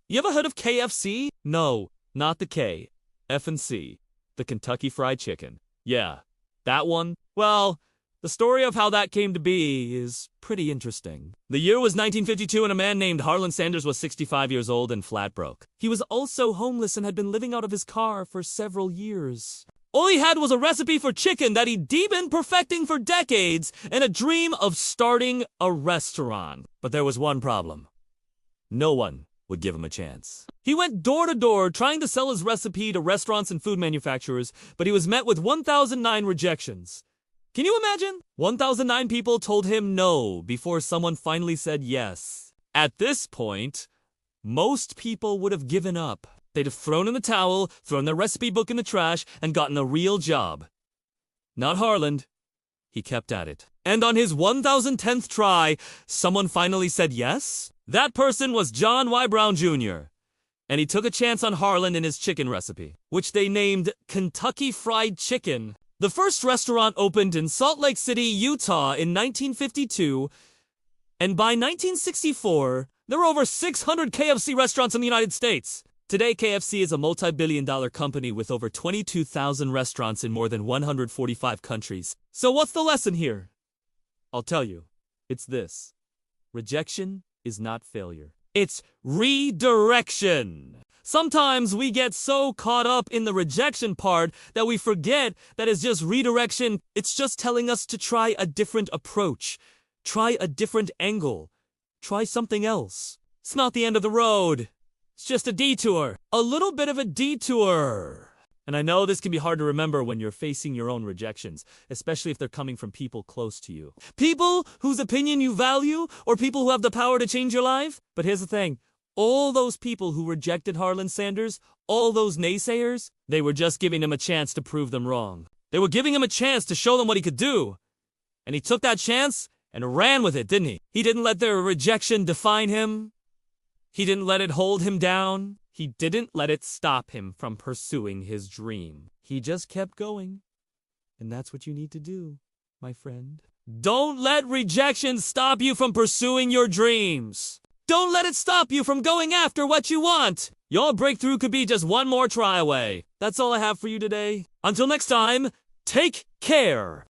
You ever heard of KFC? No, not the K. F and C. The Kentucky Fried Chicken. Yeah, that one. Well, the story of how that came to be is pretty interesting. The year was 1952 and a man named Harlan Sanders was 65 years old and flat broke. He was also homeless and had been living out of his car for several years. All he had was a recipe for chicken that he'd been perfecting for decades and a dream of starting a restaurant. But there was one problem. No one would give him a chance. He went door to door trying to sell his recipe to restaurants and food manufacturers, but he was met with 1,009 rejections. Can you imagine? 1,009 people told him no before someone finally said yes. At this point, most people would have given up. They'd have thrown in the towel, thrown their recipe book in the trash, and gotten a real job. Not Harlan. He kept at it. And on his 1,010th try, someone finally said yes? That person was John Y. Brown Jr., and he took a chance on Harlan and his chicken recipe, which they named Kentucky Fried Chicken. The first restaurant opened in Salt Lake City, Utah in 1952, and by 1964, there were over 600 KFC restaurants in the United States. Today, KFC is a multi-billion-dollar company with over 22,000 restaurants in more than 145 countries. So what's the lesson here? I'll tell you. It's this. Rejection is not failure. It's redirection. Sometimes we get so caught up in the rejection part that we forget that it's just redirection. It's just telling us to try a different approach. Try a different angle. Try something else. It's not the end of the road. It's just a detour. A little bit of a detour. And I know this can be hard to remember when you're facing your own rejections, especially if they're coming from people close to you. People whose opinion you value, or people who have the power to change your life. But here's the thing. All those people who rejected Harlan Sanders, all those naysayers, they were just giving him a chance to prove them wrong. They were giving him a chance to show them what he could do. And he took that chance and ran with it, didn't he? He didn't let their rejection define him. He didn't let it hold him down. He didn't let it stop him from pursuing his dream. He just kept going. And that's what you need to do, my friend. Don't let rejection stop you from pursuing your dreams. Don't let it stop you from going after what you want. Your breakthrough could be just one more try away. That's all I have for you today. Until next time, take care.